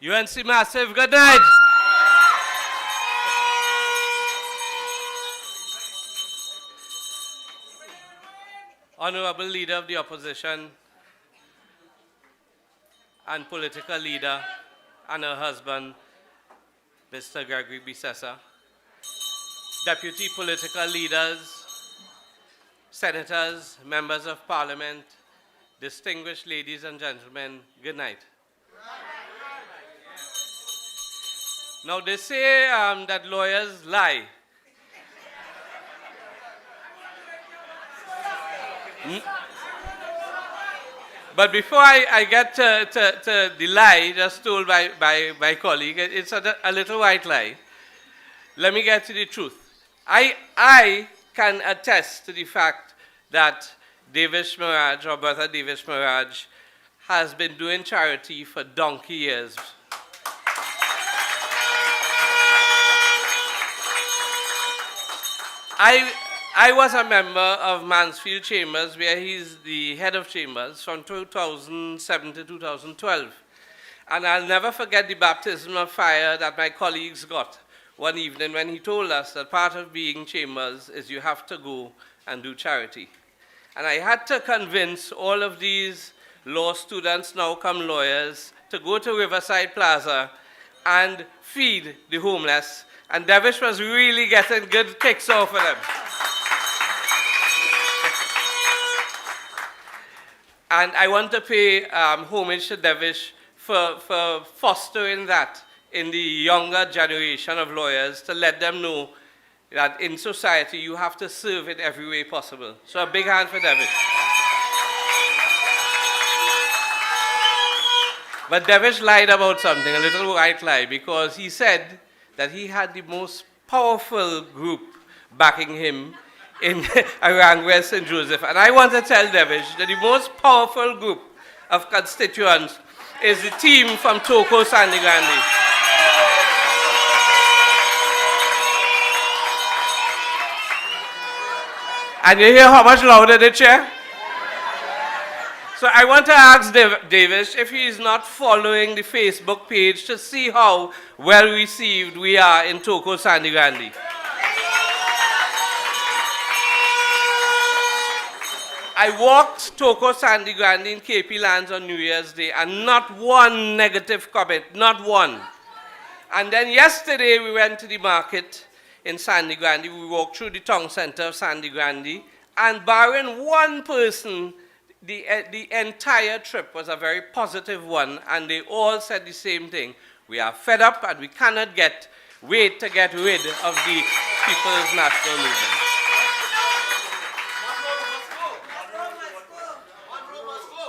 UNC Massive, good night. Honorable Leader of the Opposition and political leader and her husband, Mr. Gregory Bisesa, Deputy political leaders, senators, members of parliament, distinguished ladies and gentlemen, good night. Now they say that lawyers lie. But before I get to the lie just told by my colleague, it's a little white lie. Let me get to the truth. I can attest to the fact that Davis Mirage, or Brother Davis Mirage, has been doing charity for donkey years. I was a member of Mansfield Chambers, where he's the head of chambers, from 2007 to 2012. And I'll never forget the baptism of fire that my colleagues got one evening when he told us that part of being chambers is you have to go and do charity. And I had to convince all of these law students, now come lawyers, to go to Riverside Plaza and feed the homeless. And Devish was really getting good kicks off of them. And I want to pay homage to Devish for fostering that in the younger generation of lawyers, to let them know that in society you have to serve in every way possible. So a big hand for Devish. But Devish lied about something, a little white lie, because he said that he had the most powerful group backing him in Arangua St. Joseph. And I want to tell Devish that the most powerful group of constituents is the team from Toco, Sangre Grande. And you hear how much louder the chair? So I want to ask Davis if he is not following the Facebook page to see how well received we are in Toco, Sangre Grande. I walked Toco, Sangre Grande in KP Lands on New Year's Day, and not one negative comment, not one. And then yesterday we went to the market in Sangre Grande. We walked through the town center of Sangre Grande, and barring one person, the entire trip was a very positive one, and they all said the same thing. We are fed up and we cannot wait to get rid of the People's National Movement.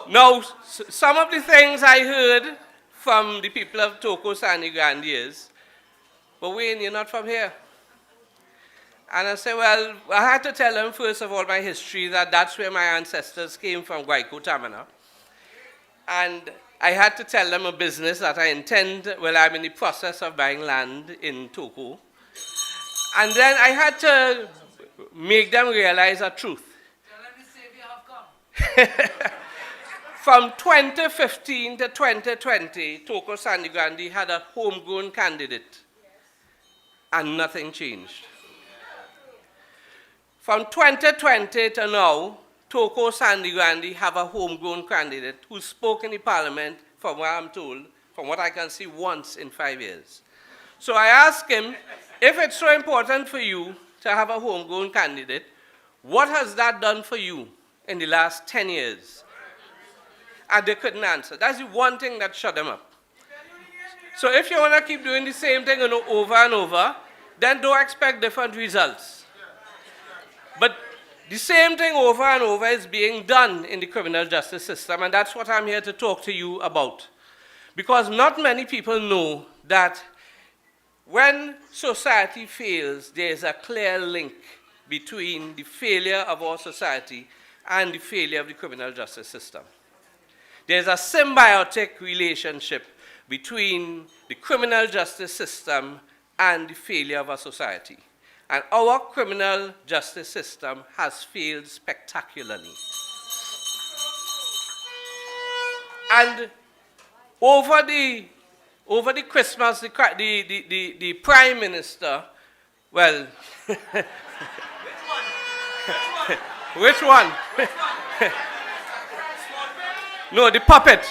Now, some of the things I heard from the people of Toco, Sangre Grande is, but Wayne, you're not from here. And I said, well, I had to tell them, first of all, my history, that's where my ancestors came from, Guayco, Tamana. And I had to tell them a business that I intend, well, I'm in the process of buying land in Toco. And then I had to make them realize a truth. Tell them the Savior have come. From 2015 to 2020, Toco, Sangre Grande had a homegrown candidate, and nothing changed. From 2020 to now, Toco, Sangre Grande have a homegrown candidate who spoke in the parliament, from what I'm told, from what I can see, once in 5 years. So I asked him, if it's so important for you to have a homegrown candidate, what has that done for you in the last 10 years? And they couldn't answer. That's the one thing that shut them up. So if you want to keep doing the same thing over and over, then don't expect different results. But the same thing over and over is being done in the criminal justice system, and that's what I'm here to talk to you about. Because not many people know that when society fails, there's a clear link between the failure of our society and the failure of the criminal justice system. There's a symbiotic relationship between the criminal justice system and the failure of our society. And our criminal justice system has failed spectacularly. And over over the Christmas, the Prime Minister, well, which one? No, the puppet.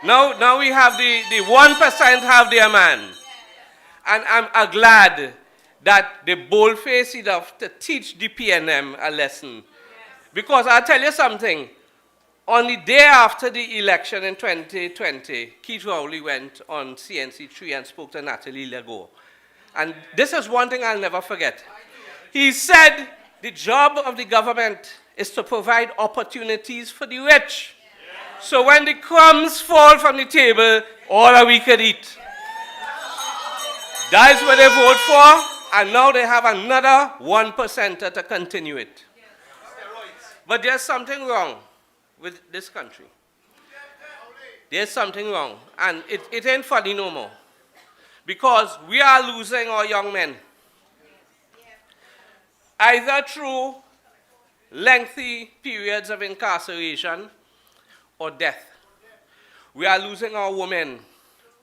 Now we have the 1% have their man. And I'm glad that they bold-faced enough to teach the PNM a lesson. Because I'll tell you something. On the day after the election in 2020, Keith Rowley went on CNC3 and spoke to Natalie Legault. And this is one thing I'll never forget. He said the job of the government is to provide opportunities for the rich. So when the crumbs fall from the table, all that we could eat. That is what they vote for, and now they have another 1% to continue it. But there's something wrong with this country. There's something wrong, and it ain't funny no more. Because we are losing our young men. Either through lengthy periods of incarceration or death. We are losing our women.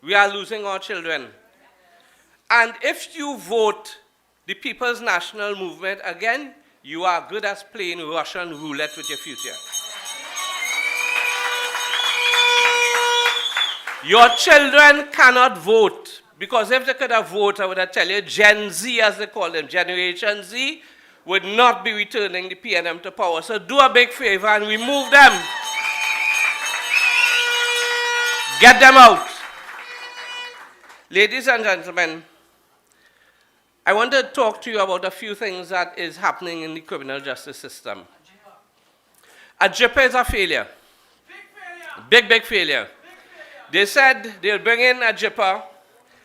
We are losing our children. And if you vote the People's National Movement again, you are good as playing Russian roulette with your future. Your children cannot vote, because if they could have voted, I would have tell you, Gen Z, as they call them, Generation Z, would not be returning the PNM to power. So do a big favor and remove them. Get them out. Ladies and gentlemen, I want to talk to you about a few things that is happening in the criminal justice system. AJIPA is a failure. Big failure. They said they'll bring in AJIPA,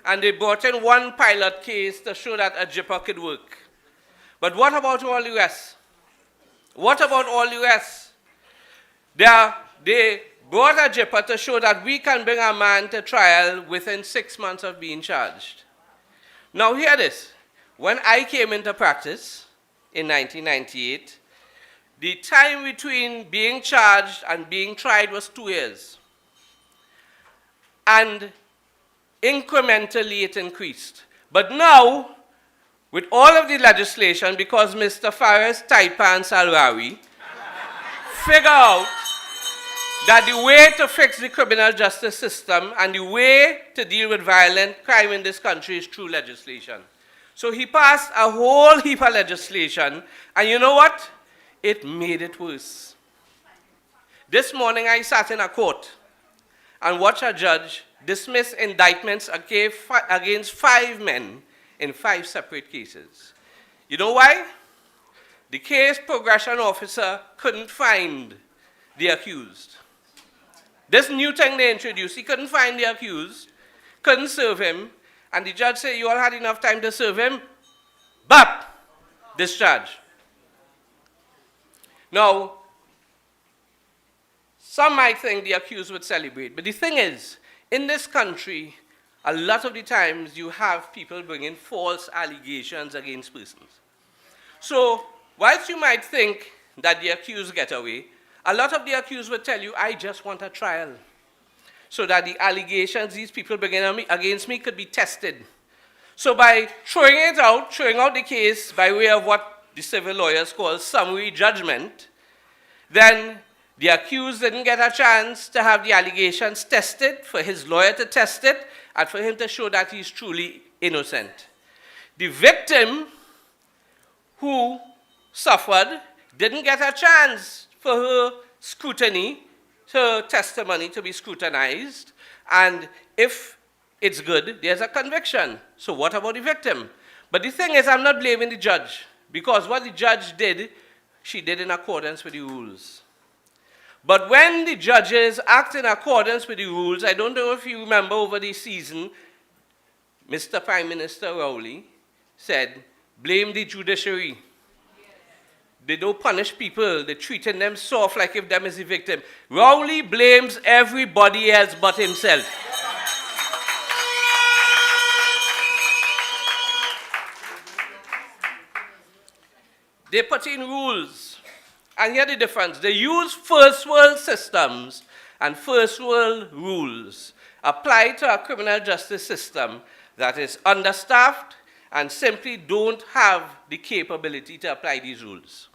and they brought in one pilot case to show that AJIPA could work. But what about all the rest? What about all the rest? They brought AJIPA to show that we can bring a man to trial within 6 months of being charged. Now hear this. When I came into practice in 1998, the time between being charged and being tried was 2 years. And incrementally it increased. But now, with all of the legislation, because Mr. Fares, Taipa, and Salrawi figure out that the way to fix the criminal justice system and the way to deal with violent crime in this country is through legislation. So he passed a whole heap of legislation, and you know what? It made it worse. This morning I sat in a court and watched a judge dismiss indictments against 5 men in 5 separate cases. You know why? The case progression officer couldn't find the accused. This new thing they introduced, he couldn't find the accused, couldn't serve him, and the judge said, you all had enough time to serve him, but discharge. Now, some might think the accused would celebrate, but the thing is, in this country, a lot of the times you have people bringing false allegations against persons. So, whilst you might think that the accused get away, a lot of the accused would tell you, I just want a trial, so that the allegations these people bring against me could be tested. So by throwing out the case by way of what the civil lawyers call summary judgment, then the accused didn't get a chance to have the allegations tested, for his lawyer to test it, and for him to show that he's truly innocent. The victim who suffered didn't get a chance for her scrutiny, her testimony to be scrutinized, and if it's good, there's a conviction. So what about the victim? But the thing is, I'm not blaming the judge, because what the judge did, she did in accordance with the rules. But when the judges act in accordance with the rules, I don't know if you remember over the season, Mr. Prime Minister Rowley said, blame the judiciary. They don't punish people, they're treating them soft like if them is the victim. Rowley blames everybody else but himself. They put in rules, and here's the difference. They use first world systems and first world rules applied to a criminal justice system that is understaffed and simply don't have the capability to apply these rules.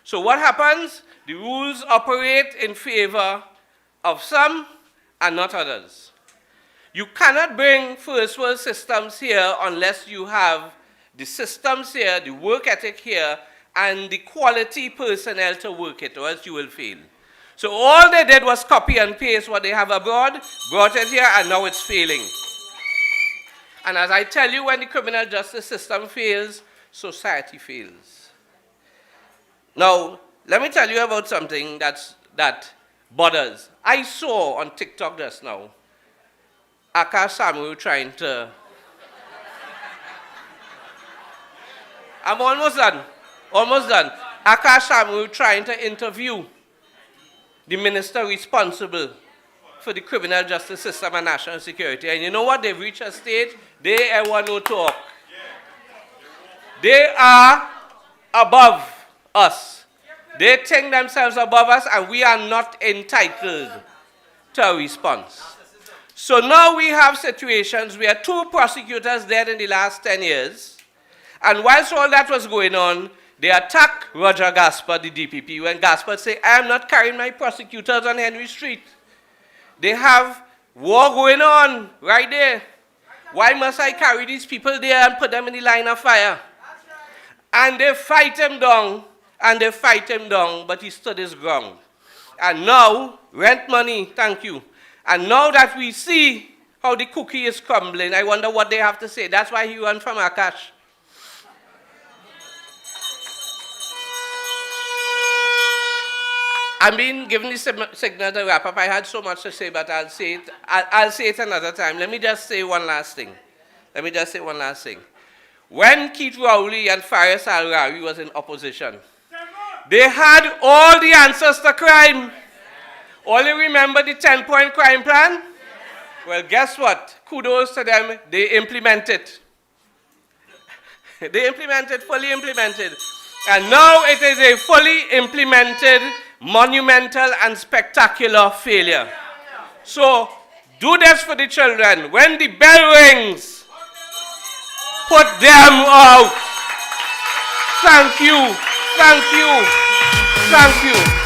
So what happens? The rules operate in favor of some and not others. You cannot bring first world systems here unless you have the systems here, the work ethic here, and the quality personnel to work it, or else you will fail. So all they did was copy and paste what they have abroad, brought it here, and now it's failing. And as I tell you, when the criminal justice system fails, society fails. Now, let me tell you about something that bothers. I saw on TikTok just now, Akash Samuel trying to... I'm almost done. Almost done. Akash Samuel trying to interview the minister responsible for the criminal justice system and national security. And you know what? They've reached a stage, they want no talk. They are above us. They think themselves above us, and we are not entitled to a response. So now we have situations where 2 prosecutors dead in the last 10 years, and whilst all that was going on, they attack Roger Gaspar, the DPP, when Gaspar say, I am not carrying my prosecutors on Henry Street. They have war going on right there. Why must I carry these people there and put them in the line of fire? And they fight him down, and they fight him down, but he stood his ground. And now, rent money, thank you. And now that we see how the cookie is crumbling, I wonder what they have to say. That's why he ran from Akash. I'm being given the signal to wrap up. I had so much to say, but I'll say it another time. Let me just say one last thing. When Keith Rowley and Faris Al-Rawi was in opposition, they had all the answers to crime. Only remember the 10-point crime plan? Well, guess what? Kudos to them. They implement it. They implemented, fully implemented. And now it is a fully implemented, monumental and spectacular failure. So, do this for the children. When the bell rings, put them out. Thank you. Thank you. Thank you.